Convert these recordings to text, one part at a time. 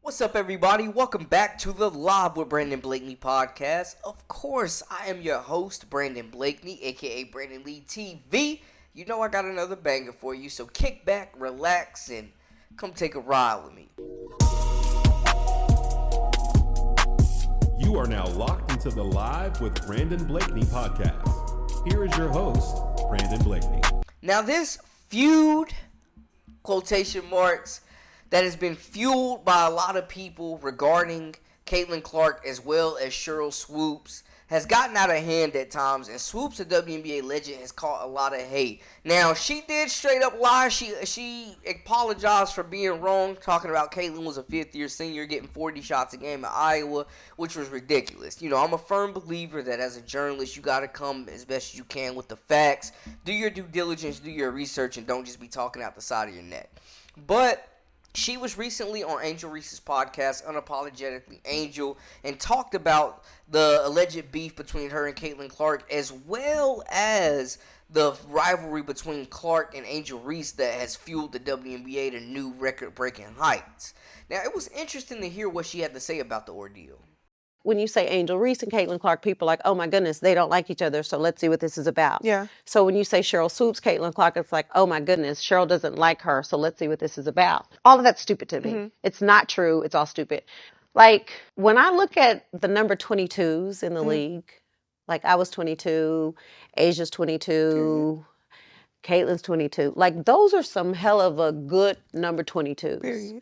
What's up, everybody? Welcome back to the Live with Brandon Blakeney podcast. Of course, I am your host, Brandon Blakeney, aka Brandon Lee TV. You know I got another banger for you, so kick back, relax, and come take a ride with me. You are now locked into the Live with Brandon Blakeney podcast. Here is your host, Brandon Blakeney. Now, this feud, quotation marks, that has been fueled by a lot of people regarding Caitlin Clark as well as Sheryl Swoopes has gotten out of hand at times, and Swoopes, a WNBA legend, has caught a lot of hate. Now, she did straight up lie. She apologized for being wrong, talking about Caitlin was a fifth-year senior getting 40 shots a game at Iowa, which was ridiculous. You know, I'm a firm believer that as a journalist, you got to come as best as you can with the facts. Do your due diligence, do your research, and don't just be talking out the side of your neck. But she was recently on Angel Reese's podcast, Unapologetically Angel, and talked about the alleged beef between her and Caitlin Clark, as well as the rivalry between Clark and Angel Reese that has fueled the WNBA to new record-breaking heights. Now, it was interesting to hear what she had to say about the ordeal. When you say Angel Reese and Caitlin Clark, people are like, oh my goodness, they don't like each other, so let's see what this is about. Yeah. So when you say Sheryl Swoopes, Caitlin Clark, it's like, oh my goodness, Sheryl doesn't like her, so let's see what this is about. All of that's stupid to me. Mm-hmm. It's not true. It's all stupid. Like, when I look at the number 22s in the league, like I was 22, Asia's 22, Caitlin's 22. Like, those are some hell of a good number 22s. Period.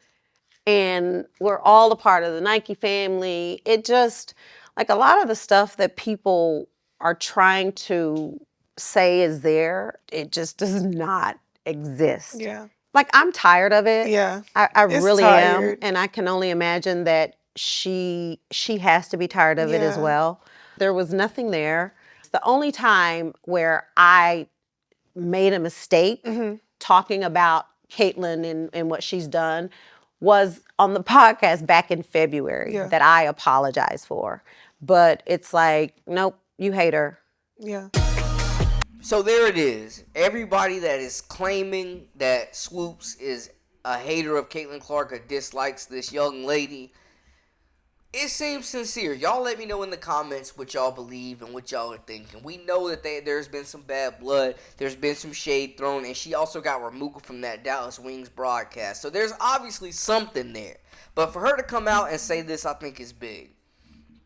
And we're all a part of the Nike family. It just, like a lot of the stuff that people are trying to say is there, it just does not exist. Yeah. Like, I'm tired of it. Yeah. I really tired. am. And I can only imagine that she has to be tired of it as well. There was nothing there. It's the only time where I made a mistake talking about Caitlin and what she's done was on the podcast back in February that I apologize for. But it's like, nope, you hate her. Yeah. So there it is. Everybody that is claiming that Swoopes is a hater of Caitlin Clark or dislikes this young lady, it seems sincere. Y'all let me know in the comments what y'all believe and what y'all are thinking. We know that there's been some bad blood. There's been some shade thrown. And she also got removed from that Dallas Wings broadcast. So there's obviously something there. But for her to come out and say this, I think is big.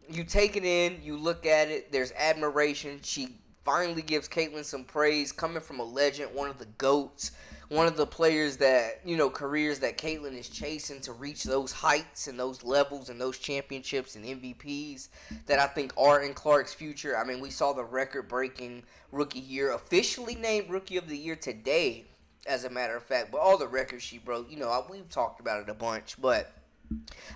You take it in. You look at it. There's admiration. She finally gives Caitlin some praise coming from a legend, one of the GOATs. One of the players that, careers that Caitlin is chasing to reach those heights and those levels and those championships and MVPs that I think are in Clark's future. I mean, we saw the record-breaking rookie year, officially named Rookie of the Year today, as a matter of fact. But all the records she broke, we've talked about it a bunch. But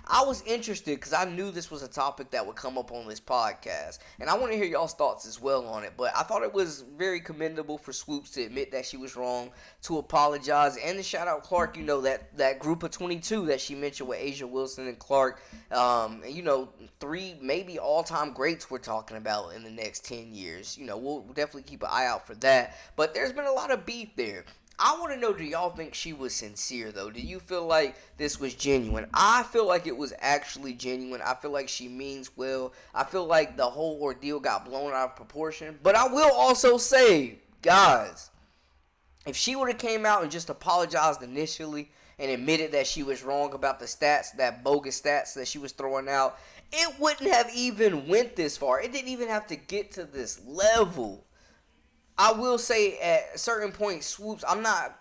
I was interested because I knew this was a topic that would come up on this podcast. And I want to hear y'all's thoughts as well on it. But I thought it was very commendable for Swoopes to admit that she was wrong, to apologize, and to shout out Clark, that group of 22 that she mentioned with A'ja Wilson and Clark. Three maybe all-time greats we're talking about in the next 10 years. We'll definitely keep an eye out for that. But there's been a lot of beef there. I want to know, do y'all think she was sincere, though? Do you feel like this was genuine? I feel like it was actually genuine. I feel like she means well. I feel like the whole ordeal got blown out of proportion. But I will also say, guys, if she would have came out and just apologized initially and admitted that she was wrong about the stats, that bogus stats that she was throwing out, it wouldn't have even went this far. It didn't even have to get to this level. I will say at a certain point, Swoopes, I'm not,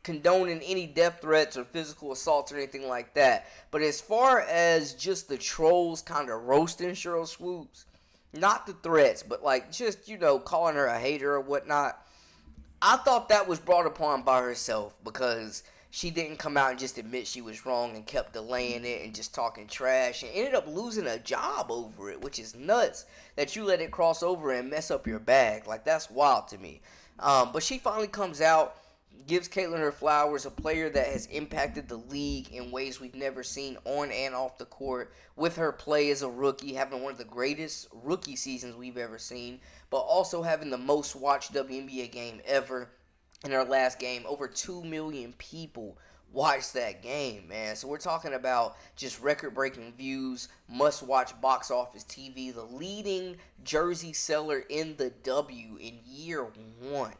condoning any death threats or physical assaults or anything like that. But as far as just the trolls kind of roasting Sheryl Swoopes, not the threats, but just, calling her a hater or whatnot, I thought that was brought upon by herself because she didn't come out and just admit she was wrong and kept delaying it and just talking trash and ended up losing a job over it, which is nuts that you let it cross over and mess up your bag. Like, that's wild to me. But she finally comes out, gives Caitlin her flowers, a player that has impacted the league in ways we've never seen on and off the court, with her play as a rookie, having one of the greatest rookie seasons we've ever seen, but also having the most watched WNBA game ever. In her last game, over 2 million people watch that game, man. So we're talking about just record-breaking views, must-watch box office TV, the leading jersey seller in the W in year one.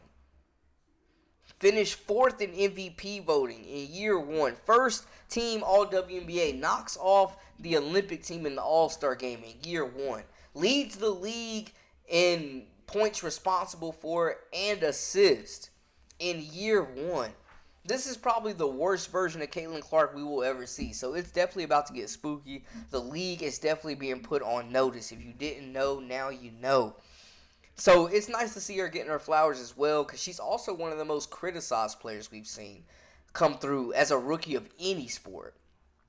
Finished fourth in MVP voting in year one. First team All-WNBA, knocks off the Olympic team in the All-Star game in year one. Leads the league in points responsible for and assists in year one. This is probably the worst version of Caitlin Clark we will ever see. So it's definitely about to get spooky. The league is definitely being put on notice. If you didn't know, now you know. So it's nice to see her getting her flowers as well, because she's also one of the most criticized players we've seen come through as a rookie of any sport.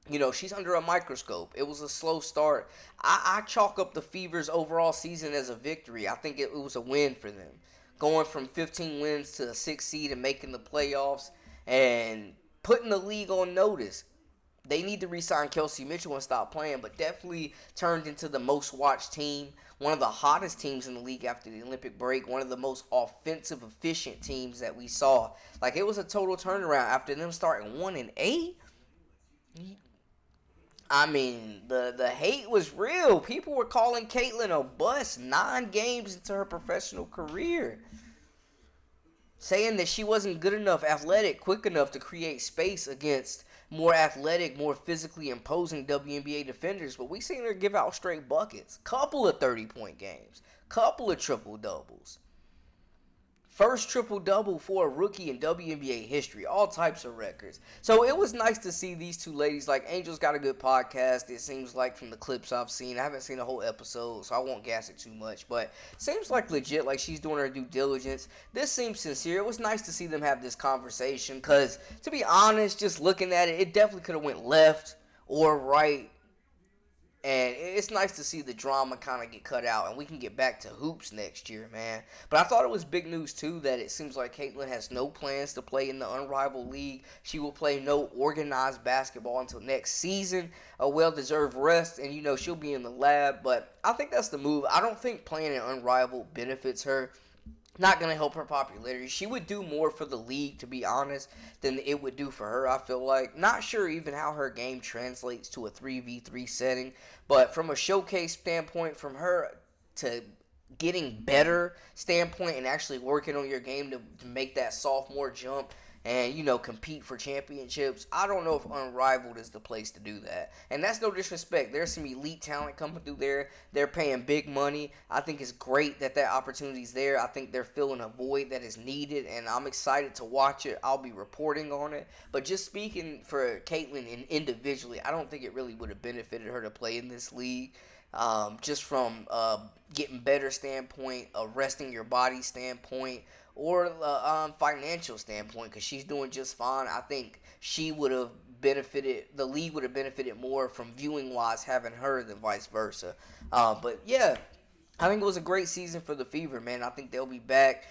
You know, she's under a microscope. It was a slow start. I chalk up the Fever's overall season as a victory. I think it was a win for them. Going from 15 wins to a 6th seed and making the playoffs and putting the league on notice. They need to re-sign Kelsey Mitchell and stop playing, but definitely turned into the most watched team. One of the hottest teams in the league after the Olympic break. One of the most offensive, efficient teams that we saw. Like, it was a total turnaround after them starting 1-8. I mean, the hate was real. People were calling Caitlin a bust 9 games into her professional career. Saying that she wasn't good enough, athletic, quick enough to create space against more athletic, more physically imposing WNBA defenders. But we seen her give out straight buckets. Couple of 30-point games. Couple of triple-doubles. First triple-double for a rookie in WNBA history. All types of records. So it was nice to see these two ladies. Like, Angel's got a good podcast, it seems like, from the clips I've seen. I haven't seen a whole episode, so I won't gas it too much. But seems like legit, like she's doing her due diligence. This seems sincere. It was nice to see them have this conversation. Because, to be honest, just looking at it, it definitely could have went left or right. And it's nice to see the drama kind of get cut out, and we can get back to hoops next year, man. But I thought it was big news, too, that it seems like Caitlin has no plans to play in the Unrivaled League. She will play no organized basketball until next season. A well-deserved rest, and, you know, she'll be in the lab. But I think that's the move. I don't think playing in Unrivaled benefits her. Not going to help her popularity. She would do more for the league, to be honest, than it would do for her, I feel like. Not sure even how her game translates to a 3v3 setting. But from a showcase standpoint, from her to getting better standpoint and actually working on your game to make that sophomore jump and, you know, compete for championships, I don't know if Unrivaled is the place to do that. And that's no disrespect. There's some elite talent coming through there. They're paying big money. I think it's great that opportunity's there. I think they're filling a void that is needed, and I'm excited to watch it. I'll be reporting on it. But just speaking for Caitlin individually, I don't think it really would have benefited her to play in this league. Just from getting better standpoint, a resting your body standpoint, or financial standpoint, because she's doing just fine. I think she would have benefited, the league would have benefited more from viewing wise having her than vice versa. But yeah, I think it was a great season for the Fever, man. I think they'll be back.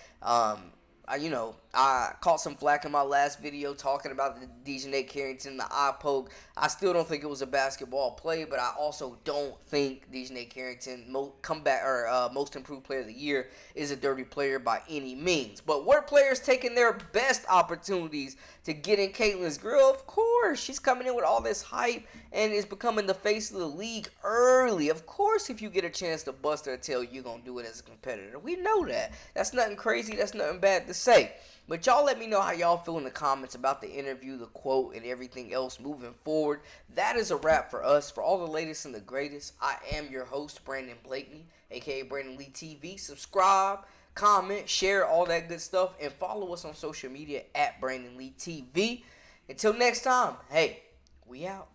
I caught some flack in my last video talking about the Dejanay Carrington, the eye poke. I still don't think it was a basketball play, but I also don't think Dejanay Carrington, most improved player of the year, is a dirty player by any means. But were players taking their best opportunities to get in Caitlin's grill? Of course. She's coming in with all this hype and is becoming the face of the league early. Of course, if you get a chance to bust her tail, you're going to do it as a competitor. We know that. That's nothing crazy. That's nothing bad to say. But y'all let me know how y'all feel in the comments about the interview, the quote, and everything else moving forward. That is a wrap for us. For all the latest and the greatest, I am your host, Brandon Blakeney, a.k.a. Brandon Lee TV. Subscribe, comment, share, all that good stuff, and follow us on social media at Brandon Lee TV. Until next time, hey, we out.